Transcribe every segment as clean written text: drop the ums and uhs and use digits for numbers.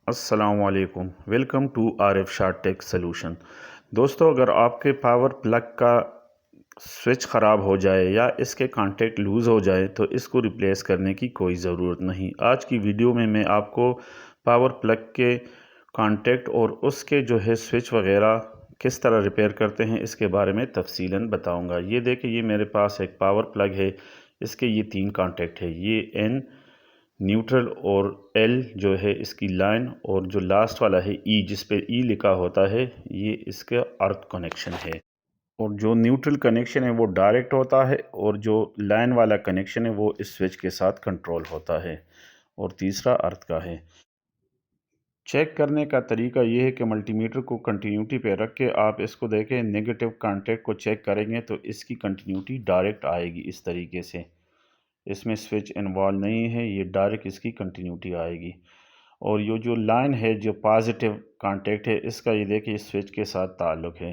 السلام علیکم، welcome to R F short tech solution. دوستو، اگر آپ کے پاور پلگ کا سوئچ خراب ہو جائے یا اس کے کانٹیکٹ لوز ہو جائے تو اس کو ریپلیس کرنے کی کوئی ضرورت نہیں۔ آج کی ویڈیو میں آپ کو پاور پلگ کے کانٹیکٹ اور اس کے سوئچ وغیرہ کس طرح ریپیئر کرتے ہیں اس کے بارے میں تفصیلاً بتاؤں گا۔ یہ دیکھیں، یہ میرے پاس ایک پاور پلگ ہے، اس کے یہ 3 کانٹیکٹ ہے، یہ این نیوٹرل اور ایل جو ہے اس کی لائن، اور جو لاسٹ والا ہے ای جس پہ ای لکھا ہوتا ہے، یہ اس کا ارتھ کنیکشن ہے۔ اور جو نیوٹرل کنیکشن ہے وہ ڈائریکٹ ہوتا ہے، اور جو لائن والا کنیکشن ہے وہ اس سوئچ کے ساتھ کنٹرول ہوتا ہے، اور تیسرا ارتھ کا ہے۔ چیک کرنے کا طریقہ یہ ہے کہ ملٹی میٹر کو کنٹینیوٹی پہ رکھ کے آپ اس کو دیکھیں، نیگیٹو کانٹیکٹ کو چیک کریں گے تو اس کی کنٹینیوٹی ڈائریکٹ آئے گی اس طریقے سے۔ اس میں سوئچ انوالو نہیں ہے، یہ ڈائریکٹ اس کی کنٹینیوٹی آئے گی۔ اور یہ جو لائن ہے، جو پازیٹیو کانٹیکٹ ہے، اس کا یہ دیکھیں اس سوئچ کے ساتھ تعلق ہے۔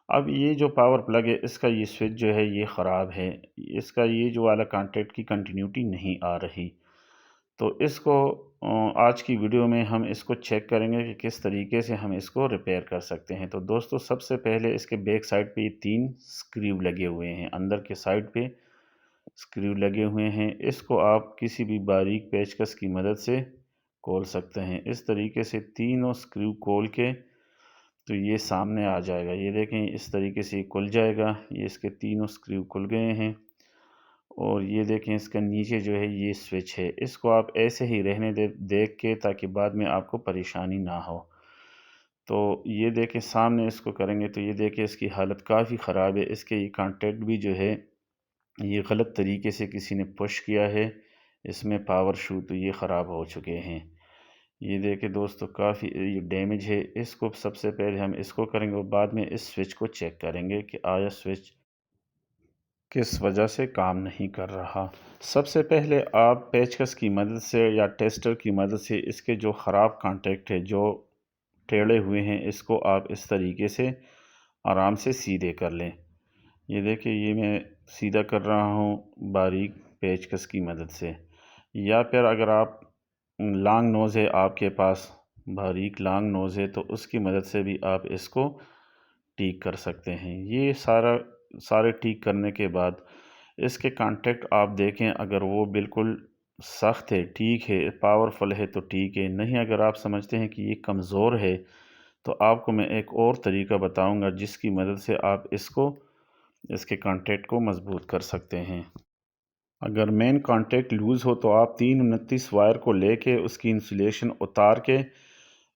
اب یہ جو پاور پلگ ہے، اس کا یہ سوئچ جو ہے یہ خراب ہے، اس کا یہ جو والا کانٹیکٹ کی کنٹینیوٹی نہیں آ رہی۔ تو اس کو آج کی ویڈیو میں ہم اس کو چیک کریں گے کہ کس طریقے سے ہم اس کو ریپیئر کر سکتے ہیں۔ تو دوستو، سب سے پہلے اس کے بیک سائڈ پہ یہ 3 سکریو لگے ہوئے ہیں، اندر کے سائڈ پہ سکریو لگے ہوئے ہیں۔ اس کو آپ کسی بھی باریک پیچکس کی مدد سے کھول سکتے ہیں۔ اس طریقے سے تینوں سکریو کھول کے تو یہ سامنے آ جائے گا۔ یہ دیکھیں، اس طریقے سے یہ کھل جائے گا۔ یہ اس کے تینوں سکریو کھل گئے ہیں، اور یہ دیکھیں اس کا نیچے جو ہے یہ سوئچ ہے۔ اس کو آپ ایسے ہی رہنے دیکھ کے، تاکہ بعد میں آپ کو پریشانی نہ ہو۔ تو یہ دیکھیں، سامنے اس کو کریں گے تو یہ دیکھیں اس کی حالت کافی خراب ہے۔ اس کے یہ کانٹیکٹ بھی جو ہے یہ غلط طریقے سے کسی نے پش کیا ہے، اس میں پاور شو تو یہ خراب ہو چکے ہیں۔ یہ دیکھیں دوستو، کافی یہ ڈیمیج ہے۔ اس کو سب سے پہلے ہم اس کو کریں گے، اور بعد میں اس سوئچ کو چیک کریں گے کہ آیا سوئچ کس وجہ سے کام نہیں کر رہا۔ سب سے پہلے آپ پیچکس کی مدد سے یا ٹیسٹر کی مدد سے اس کے جو خراب کانٹیکٹ ہے، جو ٹیڑے ہوئے ہیں، اس کو آپ اس طریقے سے آرام سے سیدھے کر لیں۔ یہ دیکھیں، یہ میں سیدھا کر رہا ہوں باریک پیچکس کی مدد سے، یا پھر اگر آپ لانگ نوز ہے، آپ کے پاس باریک لانگ نوز ہے، تو اس کی مدد سے بھی آپ اس کو ٹھیک کر سکتے ہیں۔ یہ سارے ٹھیک کرنے کے بعد اس کے کانٹیکٹ آپ دیکھیں، اگر وہ بالکل سخت ہے، ٹھیک ہے، پاورفل ہے تو ٹھیک ہے، نہیں اگر آپ سمجھتے ہیں کہ یہ کمزور ہے تو آپ کو میں ایک اور طریقہ بتاؤں گا جس کی مدد سے آپ اس کے کانٹیکٹ کو مضبوط کر سکتے ہیں۔ اگر مین کانٹیکٹ لوز ہو تو آپ 329 وائر کو لے کے اس کی انسولیشن اتار کے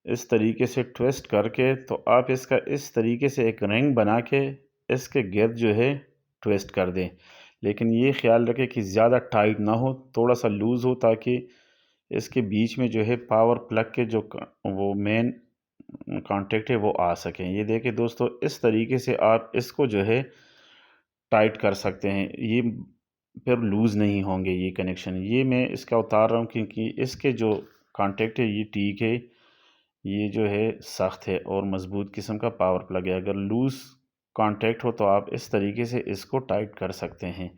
اس طریقے سے ٹویسٹ کر کے تو آپ اس کا اس طریقے سے ایک رنگ بنا کے اس کے گرد جو ہے ٹویسٹ کر دیں۔ لیکن یہ خیال رکھیں کہ زیادہ ٹائٹ نہ ہو، تھوڑا سا لوز ہو، تاکہ اس کے بیچ میں جو ہے پاور پلگ کے جو وہ مین کانٹیکٹ ہے وہ آ سکیں۔ یہ دیکھیں دوستو، اس طریقے سے آپ اس کو جو ہے ٹائٹ کر سکتے ہیں، یہ پھر لوز نہیں ہوں گے یہ کنیکشن۔ یہ میں اس کا اتار رہا ہوں کیونکہ اس کے جو کانٹیکٹ ہے یہ ٹھیک ہے، یہ جو ہے سخت ہے اور مضبوط قسم کا پاور پلگ ہے۔ اگر لوز کانٹیکٹ ہو تو آپ اس طریقے سے اس کو ٹائٹ کر سکتے ہیں۔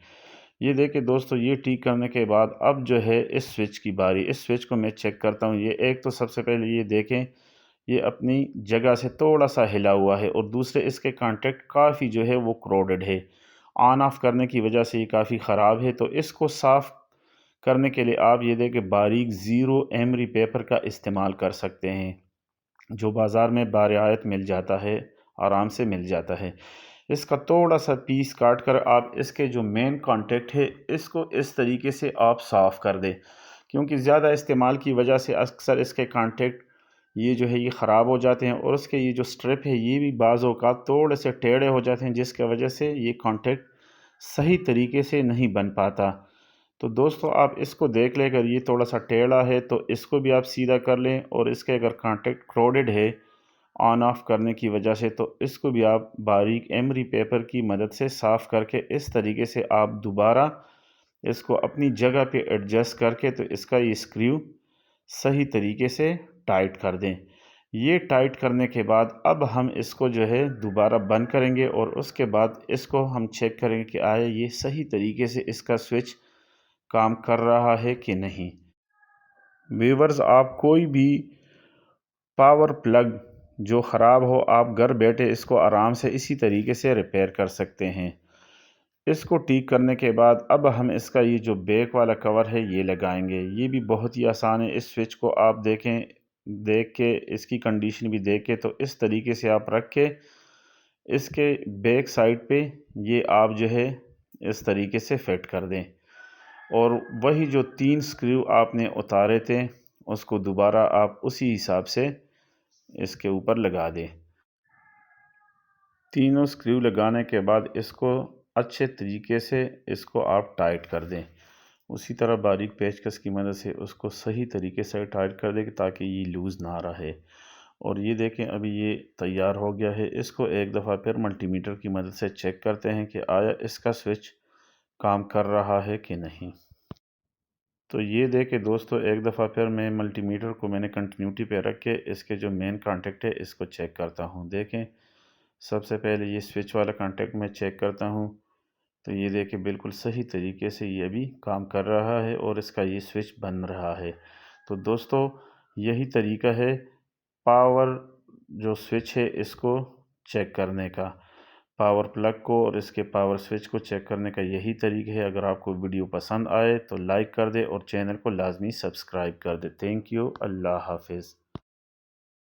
یہ دیکھیں دوستو، یہ ٹھیک کرنے کے بعد اب جو ہے اس سوئچ کی باری، اس سوئچ کو میں چیک کرتا ہوں۔ یہ ایک تو سب سے پہلے یہ دیکھیں، یہ اپنی جگہ سے تھوڑا سا ہلا ہوا ہے، اور دوسرے اس کے کانٹیکٹ کافی جو ہے وہ کروڈڈ ہے، آن آف کرنے کی وجہ سے یہ کافی خراب ہے۔ تو اس کو صاف کرنے کے لیے آپ یہ دیکھیں باریک 0 ایمری پیپر کا استعمال کر سکتے ہیں، جو بازار میں بارعایت مل جاتا ہے، آرام سے مل جاتا ہے۔ اس کا تھوڑا سا پیس کاٹ کر آپ اس کے جو مین کانٹیکٹ ہے اس کو اس طریقے سے آپ صاف کر دیں، کیونکہ زیادہ استعمال کی وجہ سے اکثر اس کے کانٹیکٹ یہ جو ہے یہ خراب ہو جاتے ہیں، اور اس کے یہ جو سٹرپ ہے یہ بھی بعض اوقات تھوڑے سے ٹیڑھے ہو جاتے ہیں، جس کی وجہ سے یہ کانٹیکٹ صحیح طریقے سے نہیں بن پاتا۔ تو دوستو، آپ اس کو دیکھ لیں، اگر یہ تھوڑا سا ٹیڑھا ہے تو اس کو بھی آپ سیدھا کر لیں، اور اس کے اگر کانٹیکٹ کروڈڈ ہے آن آف کرنے کی وجہ سے تو اس کو بھی آپ باریک ایمری پیپر کی مدد سے صاف کر کے اس طریقے سے آپ دوبارہ اس کو اپنی جگہ پہ ایڈجسٹ کر کے تو اس کا یہ سکریو صحیح طریقے سے ٹائٹ کر دیں۔ یہ ٹائٹ کرنے کے بعد اب ہم اس کو جو ہے دوبارہ بند کریں گے، اور اس کے بعد اس کو ہم چیک کریں گے کہ آیا یہ صحیح طریقے سے اس کا سوئچ کام کر رہا ہے کہ نہیں۔ ویورز، آپ کوئی بھی پاور پلگ جو خراب ہو آپ گھر بیٹھے اس کو آرام سے اسی طریقے سے ریپیئر کر سکتے ہیں۔ اس کو ٹھیک کرنے کے بعد اب ہم اس کا یہ جو بیک والا کور ہے یہ لگائیں گے۔ یہ بھی بہت ہی آسان ہے۔ اس سوئچ کو آپ دیکھ کے اس کی کنڈیشن بھی دیکھ کے تو اس طریقے سے آپ رکھ کے اس کے بیک سائڈ پہ یہ آپ جو ہے اس طریقے سے فٹ کر دیں، اور وہی جو 3 سکریو آپ نے اتارے تھے اس کو دوبارہ آپ اسی حساب سے اس کے اوپر لگا دیں۔ تینوں سکریو لگانے کے بعد اس کو اچھے طریقے سے اس کو آپ ٹائٹ کر دیں۔ اسی طرح باریک پیچکس کی مدد سے اس کو صحیح طریقے سے ٹائٹ کر دیں تاکہ یہ لوز نہ رہے۔ اور یہ دیکھیں ابھی یہ تیار ہو گیا ہے۔ اس کو ایک دفعہ پھر ملٹی میٹر کی مدد سے چیک کرتے ہیں کہ آیا اس کا سوئچ کام کر رہا ہے کہ نہیں۔ تو یہ دیکھیں دوستو، ایک دفعہ پھر میں ملٹی میٹر کو میں نے کنٹینیوٹی پہ رکھ کے اس کے جو مین کانٹیکٹ ہے اس کو چیک کرتا ہوں۔ دیکھیں سب سے پہلے یہ سوئچ والا کانٹیکٹ میں چیک کرتا ہوں تو یہ دیکھیں بالکل صحیح طریقے سے یہ ابھی کام کر رہا ہے اور اس کا یہ سوئچ بن رہا ہے۔ تو دوستو یہی طریقہ ہے پاور جو سوئچ ہے اس کو چیک کرنے کا، پاور پلگ کو اور اس کے پاور سوئچ کو چیک کرنے کا یہی طریقہ ہے۔ اگر آپ کو ویڈیو پسند آئے تو لائک کر دے اور چینل کو لازمی سبسکرائب کر دے۔ تھینک یو، اللہ حافظ۔